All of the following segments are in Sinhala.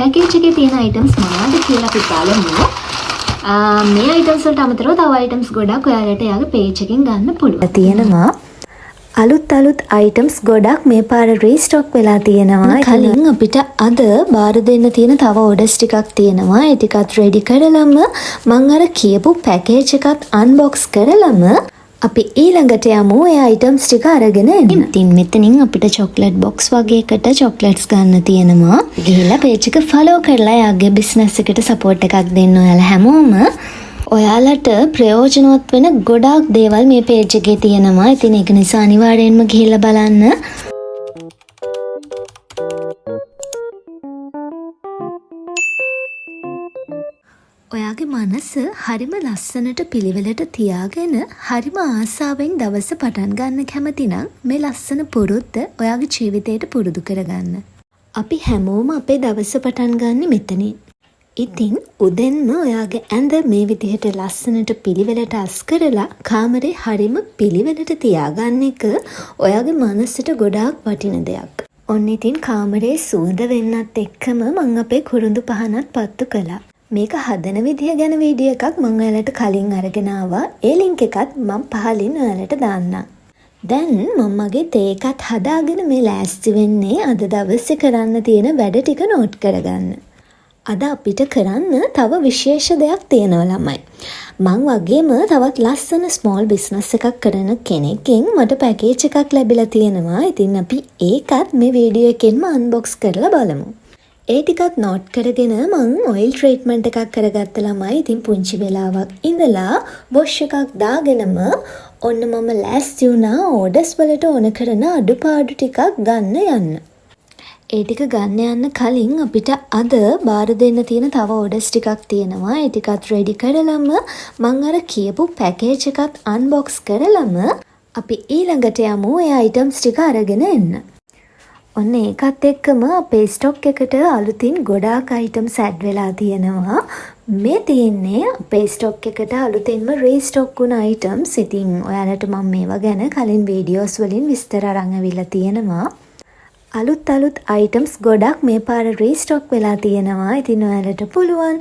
පැකේජ් එකේ තියෙන items මොනවද කියලා අපි බලමු. මේ items වලට අමතරව තව items ගොඩක් ඔයාලට යාගේ page එකෙන් ගන්න පුළුවන්. තියෙනවා අලුත් items ගොඩක් මේ පාර රීස්ටොක් වෙලා තියෙනවා. කලින් අපිට අද බාර දෙන්න තියෙන තව orders ටිකක් තියෙනවා. ඒ ටිකත් ready කරලම මම අර කියපු package එකත් unbox කරලම අපි ඊළඟට යමු ඒ items ටික අරගෙන එන්න. ඉතින් මෙතනින් අපිට chocolate box වගේ එකට chocolates ගන්න තියෙනවා. ගිහිල්ලා page එක follow කරලා යාගේ business එකට support එකක් දෙන්න ඔයාලා හැමෝම. ඔයාලට ප්‍රයෝජනවත් වෙන ගොඩාක් දේවල් මේ page එකේ තියෙනවා. ඉතින් ඒක නිසා අනිවාර්යෙන්ම ගිහිල්ලා බලන්න. ඔයාගේ මනස හරිම ලස්සනට පිළිවෙලට තියාගෙන හරිම ආසාවෙන් දවස පටන් ගන්න කැමති නම් මේ ලස්සන පුරුද්ද ඔයාගේ ජීවිතයට පුරුදු කරගන්න. අපි හැමෝම අපේ දවස පටන් ගන්න මෙතනින්. ඉතින් උදෙන්ම ඔයාගේ ඇඳ මේ විදිහට ලස්සනට පිළිවෙලට අස් කරලා කාමරේ හරිම පිළිවෙලට තියාගන්න එක ඔයාගේ මනසට ගොඩාක් වටින දෙයක්. ඔන්න ඉතින් කාමරේ සුවඳ වෙන්නත් එක්කම මම අපේ කුරුඳු පහනත් පත්තු කළා. මේක හදන විදිය ගැන වීඩියෝ එකක් මම ඔයාලට කලින් අරගෙන ආවා. ඒ ලින්ක් එකත් මම පහලින් ඔයාලට දාන්නම්. දැන් මම මගේ තේ එකත් හදාගෙන මේ ලෑස්ති වෙන්නේ අද දවසේ කරන්න තියෙන වැඩ ටික නෝට් කරගන්න. අද අපිට කරන්න තව විශේෂ දෙයක් තියෙනවා ළමයි. මං වගේම තවත් ලස්සන ස්මෝල් බිස්නස් එකක් කරන කෙනෙක්ගෙන් මට පැකේජ් එකක් ලැබිලා තියෙනවා. ඉතින් අපි ඒකත් මේ වීඩියෝ එකෙන්ම අන්බොක්ස් කරලා බලමු. ඒ ටිකත් නෝට් කරගෙන මං ඔයිල් ට්‍රීට්මන්ට් එකක් කරගත්ත ළමයි. ඉතින් පුංචි වෙලාවක් ඉඳලා වොෂ් එකක් දාගෙනම ඔන්න මම ලෑස්ති වුණා ඕඩර්ස් වලට ඕන කරන අඩුපාඩු ටිකක් ගන්න යන්න. ඒ ටික ගන්න යන්න කලින් අපිට අද බාර දෙන්න තියෙන තව ඕඩර්ස් ටිකක් තියෙනවා. ඒ ටිකත් රෙඩි කරලම මං අර කියපු පැකේජ් එකත් අන්බොක්ස් කරලම අපි ඊළඟට යමු ඒ items ටික අරගෙන එන්න. ඔන්න ඒකත් එක්කම අපේ ස්ටොක් එකට අලුතින් ගොඩාක් items add වෙලා තියෙනවා. මේ තියෙන්නේ අපේ ස්ටොක් එකට අලුතින්ම රීස්ටොක් වුණ items. ඉතින් ඔයාලට මම මේවා ගැන කලින් වීඩියෝස් වලින් විස්තර අරන් අවිලා තියෙනවා. අලුත් items ගොඩක් මේ පාර රීස්ටොක් වෙලා තියෙනවා. ඉතින් ඔයාලට පුළුවන්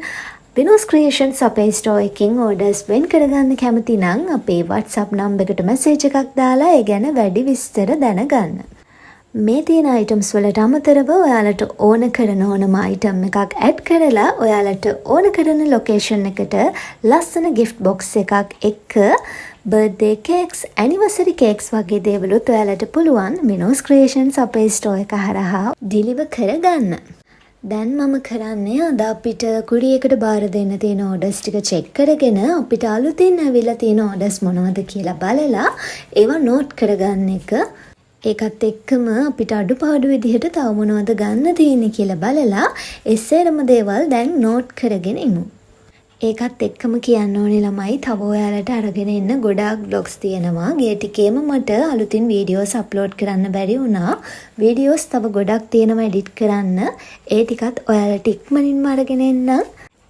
Venus Creations අපේ store එකකින් orders වෙන් කරගන්න කැමති නම් අපේ WhatsApp number එකට message එකක් දාලා ඒ ගැන වැඩි විස්තර දැනගන්න. මේ තියෙන items වලට අමතරව ඔයාලට ඕන කරන ඕනම item එකක් add කරලා ඔයාලට ඕන කරන location එකට ලස්සන gift box එකක් එක්ක birthday cakes, anniversary cakes වගේ දේවලුත් ඔයාලට පුළුවන් Venus Creations අපේ store එක හරහා deliver කරගන්න. දැන් මම කරන්නේ අද අපිට කුරියකට බාර දෙන්න තියෙන orders ටික check කරගෙන අපිට අලුතින් ඇවිල්ලා තියෙන orders මොනවද කියලා බලලා ඒවා note කරගන්න එක. ඒකත් එක්කම අපිට අඩුපාඩු විදිහට තව මොනවද ගන්න තියෙන්නේ කියලා බලලා එසේරම දේවල් දැන් නෝට් කරගෙන ඉමු. ඒකත් එක්කම කියන්න ඕනේ ළමයි තව ඔයාලට අරගෙන එන්න ගොඩාක් vlogs තියෙනවා. ගේ ටිකේම මට අලුතින් වීඩියෝස් අප්ලෝඩ් කරන්න බැරි වුණා. වීඩියෝස් තව ගොඩක් තියෙනවා එඩිට් කරන්න. ඒ ටිකත් ඔයාලට ඉක්මනින්ම අරගෙන එන්නම්.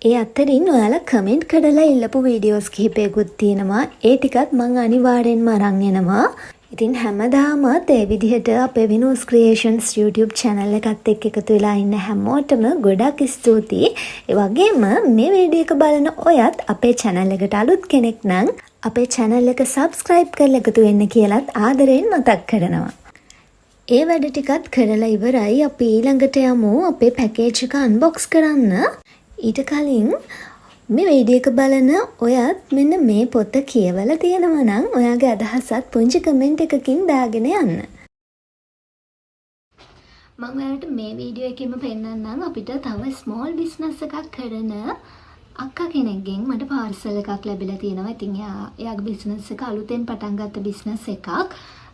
ඒ අතරින් ඔයාලා කමෙන්ට් කරලා ඉල්ලපු වීඩියෝස් කිහිපයකුත් තියෙනවා. ඒ ටිකත් මම අනිවාර්යෙන්ම අරන් එනවා. ඉතින් හැමදාමත් ඒ විදිහට අපේ Venus Creations YouTube channel එකත් එක්ක එකතු වෙලා ඉන්න හැමෝටම ගොඩක් ස්තුතියි. ඒ වගේම මේ වීඩියෝ එක බලන ඔයත් අපේ channel එකට අලුත් කෙනෙක් නම් අපේ channel එක subscribe කරලා එකතු වෙන්න කියලාත් ආදරෙන් මතක් කරනවා. ඒ වැඩ ටිකත් කරලා ඉවරයි. අපි ඊළඟට යමු අපේ package එක unbox කරන්න. ඊට කලින් මේ වීඩියෝ එක බලන ඔයත් මෙන්න මේ පොත කියවලා තියෙනවා නම් ඔයාගේ අදහසත් පුංචි කමෙන්ට් එකකින් දාගෙන යන්න. මම ඔයාලට මේ වීඩියෝ එකෙම පෙන්නන්නම් අපිට තව ස්මෝල් බිස්නස් එකක් කරන අක්කා කෙනෙක්ගෙන් මට පාර්සල් එකක් ලැබිලා තියෙනවා. ඉතින් එයාගේ බිස්නස් එක අලුතෙන් පටන් ගත්ත බිස්නස් එකක්.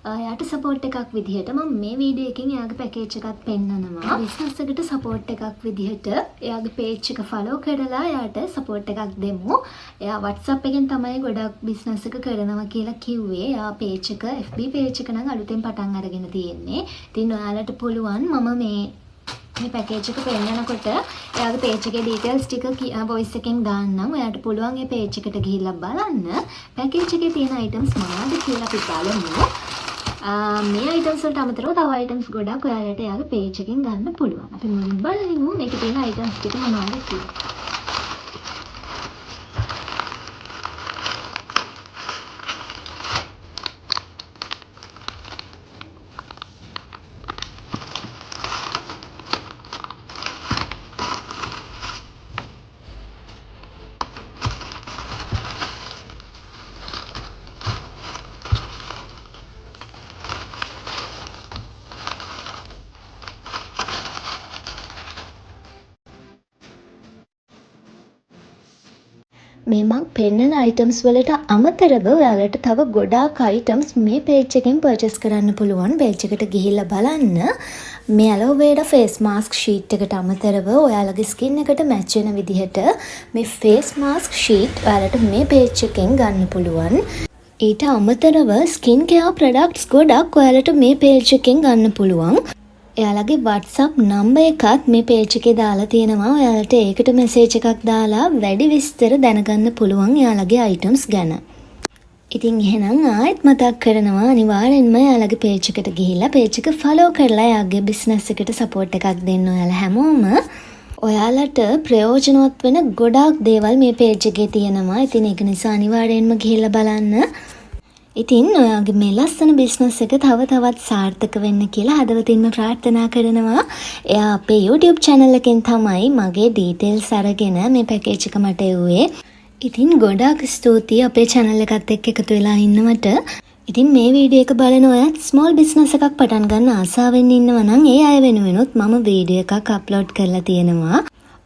එයාට සපෝට් එකක් විදිහට මම මේ වීඩියෝ එකෙන් එයාගේ පැකේජ් එකත් පෙන්නනවා. බිස්නස් එකට සපෝට් එකක් විදිහට එයාගේ පේජ් එක ෆලෝ කරලා එයාට සපෝට් එකක් දෙමු. එයා WhatsApp එකෙන් තමයි ගොඩක් බිස්නස් එක කරනවා කියලා කිව්වේ. එයා පේජ් එක FB පේජ් එක නම් අලුතෙන් පටන් අරගෙන තියෙන්නේ. ඉතින් ඔයාලට පුළුවන් මම මේ පැකේජ් එක පෙන්නනකොට එයාගේ පේජ් එකේ ඩීටේල්ස් ටික වොයිස් එකෙන් දාන්නම්. ඔයාලට පුළුවන් මේ පේජ් එකට ගිහිල්ලා බලන්න පැකේජ් එකේ තියෙන items මොනවද කියලා අපි බලමු. මේ අයිටම්ස් වලට අමතරව තව අයිටම්ස් ගොඩක් ඔයාලට එයාගේ පේජ් එකෙන් ගන්න පුළුවන්. අපි මුලින් බලමු මේකේ තියෙන අයිටම්ස් ටික මොනවද කියලා. මේ මං පෙන්නන අයිටම්ස් වලට අමතරව ඔයාලට තව ගොඩාක් අයිටම්ස් මේ පේජ් එකෙන් පර්චේස් කරන්න පුළුවන්. පේජ් එකට ගිහිල්ලා බලන්න. මේ ඇලෝවේරා ෆේස් මාස්ක් ෂීට් එකට අමතරව ඔයාලගේ ස්කින් එකට මැච් වෙන විදිහට මේ ෆේස් මාස්ක් ෂීට් ඔයාලට මේ පේජ් එකෙන් ගන්න පුළුවන්. ඊට අමතරව ස්කින් කෙයාර් ප්‍රොඩක්ට්ස් ගොඩක් ඔයාලට මේ පේජ් එකෙන් ගන්න පුළුවන්. එයාලගේ WhatsApp නම්බර් එකත් මේ පේජ් එකේ දාලා තියෙනවා. ඔයාලට ඒකට මෙසේජ් එකක් දාලා වැඩි විස්තර දැනගන්න පුළුවන් එයාලගේ අයිටම්ස් ගැන. ඉතින් එහෙනම් ආයෙත් මතක් කරනවා අනිවාර්යෙන්ම එයාලගේ පේජ් එකට ගිහිල්ලා පේජ් එක ෆලෝ කරලා එයාගේ බිස්නස් එකට සපෝට් එකක් දෙන්න ඔයාලා හැමෝම. ඔයාලට ප්‍රයෝජනවත් වෙන ගොඩාක් දේවල් මේ පේජ් එකේ තියෙනවා. ඉතින් ඒක නිසා අනිවාර්යෙන්ම ගිහිල්ලා බලන්න. ඉතින් ඔයාගේ මේ ලස්සන බිස්නස් එක තව තවත් සාර්ථක වෙන්න කියලා හදවතින්ම ප්‍රාර්ථනා කරනවා. එයා අපේ YouTube channel එකෙන් තමයි මගේ details අරගෙන මේ පැකේජ් එක මට එව්වේ. ඉතින් ගොඩාක් ස්තුතියි අපේ channel එකත් එක්ක එකතු වෙලා ඉන්නවට. ඉතින් මේ වීඩියෝ එක බලන ඔයත් small business එකක් පටන් ගන්න ආසාවෙන් ඉන්නවා නම් ඒ අය වෙනුවෙනුත් මම වීඩියෝ එකක් අප්ලෝඩ් කරලා තියෙනවා.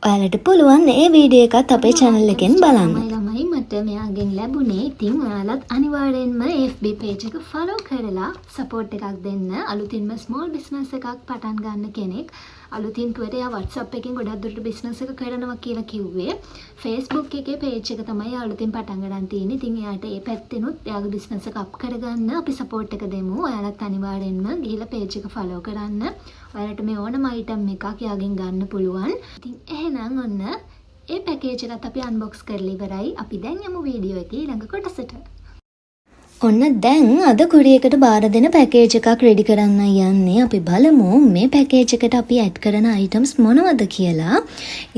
ඔයාලට පුළුවන් ඒ වීඩියෝ එකත් අපේ channel එකෙන් බලන්න. ළමයි මට මෙයාගෙන් ලැබුණේ. ඉතින් ඔයාලත් අනිවාර්යෙන්ම FB page එක follow කරලා support එකක් දෙන්න. අලුතින්ම small business එකක් පටන් ගන්න කෙනෙක් අලුතින් කිව්වට එයා WhatsApp එකෙන් ගොඩක් දුරට business එක කරනවා කියලා කිව්වේ. Facebook එකේ page එක තමයි අලුතින් පටන් ගන්න තියෙන්නේ. ඉතින් එයාට ඒ පැත්තෙනුත් එයාගේ business එක up කරගන්න අපි support එක දෙමු. ඔයාලත් අනිවාර්යෙන්ම ගිහලා page එක follow කරන්න. ඔයාලට මේ ඕනම item එකක් එයාගෙන් ගන්න පුළුවන්. ඉතින් එහෙනම් ඔන්න ඒ පැකේජ් එකත් අපි unbox කරලා ඉවරයි. අපි දැන් යමු වීඩියෝ එකේ ඊළඟ කොටසට. ඔන්න දැන් අද කුරියකට බාර දෙන පැකේජ් එකක් රෙඩි කරන්න යන්නේ. අපි බලමු මේ පැකේජ් එකට අපි ඇඩ් කරන items මොනවද කියලා.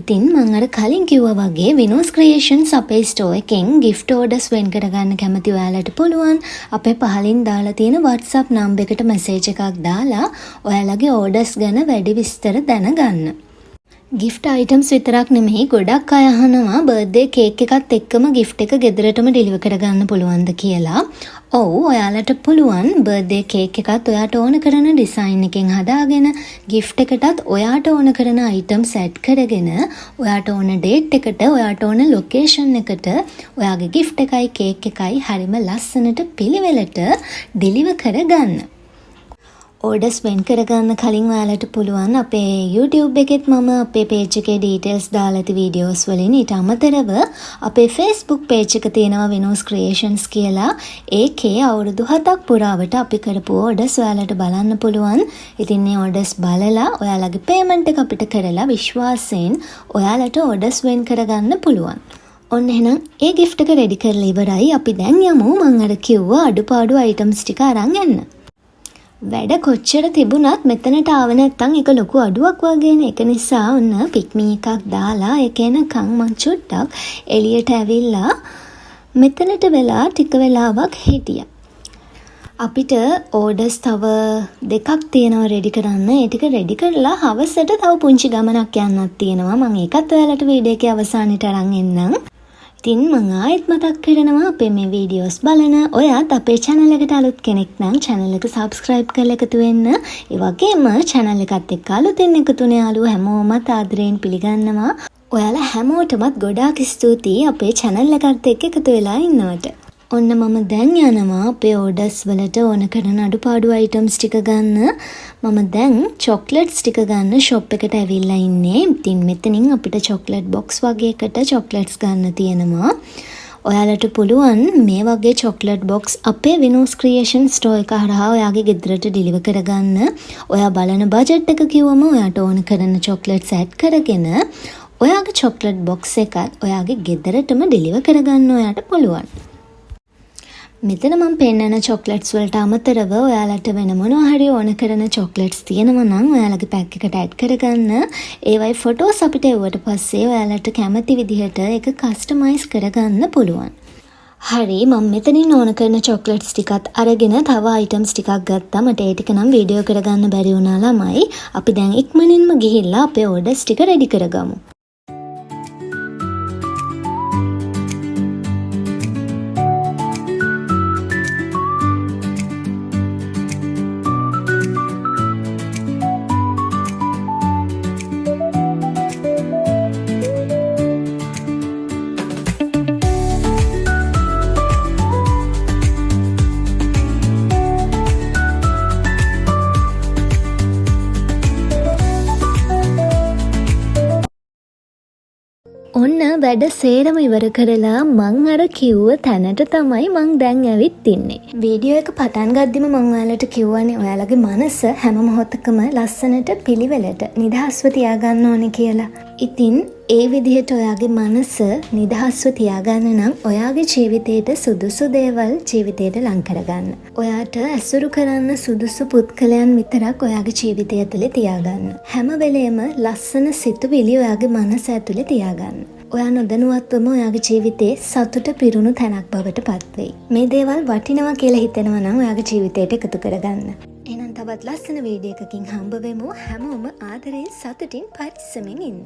ඉතින් මම අර කලින් කිව්වා වගේ Venus Creations අපේ store එකෙන් gift orders වෙන් කරගන්න කැමති ඔයාලට පුළුවන්. අපේ පහලින් දාලා තියෙන WhatsApp number එකට message එකක් දාලා ඔයාලගේ orders ගැන වැඩි විස්තර දැනගන්න. gift items විතරක් නෙමෙයි ගොඩක් අය අහනවා birthday cake එකත් එක්කම gift එක ගෙදරටම deliver කරගන්න පුළුවන්ද කියලා. ඔව් ඔයාලට පුළුවන් birthday cake එකත් ඔයාට ඕන කරන design එකෙන් හදාගෙන gift එකටත් ඔයාට ඕන කරන items set කරගෙන ඔයාට ඕන date එකට ඔයාට ඕන location එකට ඔයාගේ gift එකයි cake එකයි හරිම ලස්සනට පිළිවෙලට deliver කරගන්න. orders වෙන් කරගන්න කලින් ඔයාලට පුළුවන් අපේ YouTube එකෙත් මම අපේ page එකේ details දාලා ති videos වලින් ඊට අමතරව අපේ Facebook page එක තියෙනවා Venus Creations කියලා. ඒකේ අවුරුදු 7ක් පුරාවට අපි කරපු orders ඔයාලට බලන්න පුළුවන්. ඉතින් මේ orders බලලා ඔයාලගේ payment එක අපිට කරලා විශ්වාසයෙන් ඔයාලට orders වෙන් කරගන්න පුළුවන්. ඔන්න එහෙනම් ඒ gift එක ready කරලා ඉවරයි. අපි දැන් යමු මම අර කිව්වා අඩුපාඩු items ටික අරන් යන්න. වැඩ කොච්චර තිබුණත් මෙතනට ආව නැත්තම් ඒක ලොකු අඩුවක් වගේනේ. ඒක නිසා ඔන්න පික්මි එකක් දාලා ඒක එනකන් මං චුට්ටක් එළියට ඇවිල්ලා මෙතනට වෙලා ටික වෙලාවක් හිටියා. අපිට ඕඩර්ස් තව දෙකක් තියෙනවා රෙඩි කරන්න. ඒ ටික රෙඩි කරලා හවසට තව පුංචි ගමනක් යන්නත් තියෙනවා. මම ඒකත් ඔයාලට වීඩියෝ එකේ අවසානයේ අරන් එන්නම්. ඉතින් මම ආයෙත් මතක් කරනවා අපේ මේ වීඩියෝස් බලන ඔයාත් අපේ channel එකට අලුත් කෙනෙක් නම් channel එක subscribe කරලා එකතු වෙන්න. ඒ වගේම channel එකත් එක්ක අලුතින් එකතු වෙන යාළුවෝ හැමෝමත් ආදරයෙන් පිළිගන්නවා. ඔයාලා හැමෝටමත් ගොඩාක් ස්තුතියි අපේ channel එකත් එක්ක එකතු වෙලා ඉන්නවට. ඔන්න මම දැන් යනවා අපේ orders වලට ඕන කරන අඩුපාඩු items ටික ගන්න. මම දැන් chocolates ටික ගන්න shop එකට ඇවිල්ලා ඉන්නේ. ඉතින් මෙතනින් අපිට chocolate box වගේ එකට chocolates ගන්න තියෙනවා. ඔයාලට පුළුවන් මේ වගේ chocolate box අපේ Venus Creation store එක හරහා ඔයාගේ ගෙදරට deliver කරගන්න. ඔයා බලන budget එක කිව්වම ඔයාට ඕන කරන chocolates add කරගෙන ඔයාගේ chocolate box එකත් ඔයාගේ ගෙදරටම deliver කරගන්න ඔයාට පුළුවන්. මෙතන මම පෙන්නන චොක්ලට්ස් වලට අමතරව ඔයාලට වෙන මොනවා හරි ඕන කරන චොක්ලට්ස් තියෙනවා නම් ඔයාලගේ පැක් එකට ඇඩ් කරගන්න. ඒවයි ෆොටෝස් අපිට එවුවට පස්සේ ඔයාලට කැමති විදිහට ඒක කස්ටමයිස් කරගන්න පුළුවන්. හරි මම මෙතනින් ඕන කරන චොක්ලට්ස් ටිකත් අරගෙන තව අයිටම්ස් ටිකක් ගත්තා. මට ඒ ටික නම් වීඩියෝ කරගන්න බැරි වුණා ළමයි. අපි දැන් ඉක්මනින්ම ගිහිල්ලා අපේ ඕඩර්ස් ටික රෙඩි කරගමු. ඔන්න වැඩ සේරම ඉවර කරලා මං අර කිව්ව තැනට තමයි මං දැන් ඇවිත් ඉන්නේ. වීඩියෝ එක පටන් ගද්දිම මං ඔයාලට කිව්වනේ ඔයාලගේ මනස හැම මොහොතකම ලස්සනට පිළිවෙලට නිදහස්ව තියාගන්න ඕනේ කියලා. ඉතින් ඒ විදිහට ඔයාගේ මනස නිදහස්ව තියාගන්න නම් ඔයාගේ ජීවිතේට සුදුසු දේවල් ජීවිතේට ලං කරගන්න. ඔයාට ඇසුරු කරන්න සුදුසු පුද්ගලයන් විතරක් ඔයාගේ ජීවිතය ඇතුලේ තියාගන්න. හැම වෙලේම ලස්සන සිතුවිලි ඔයාගේ මනස ඇතුලේ තියාගන්න. ඔයා නොදැනුවත්වම ඔයාගේ ජීවිතේ සතුට පිරුණු තැනක් බවට පත් වෙයි. මේ දේවල් වටිනවා කියලා හිතෙනවා නම් ඔයාගේ ජීවිතයට එකතු කරගන්න. එහෙනම් තවත් ලස්සන වීඩියෝ එකකින් හම්බ වෙමු. හැමෝම ආදරයෙන් සතුටින් පරිස්සමෙන් ඉන්න.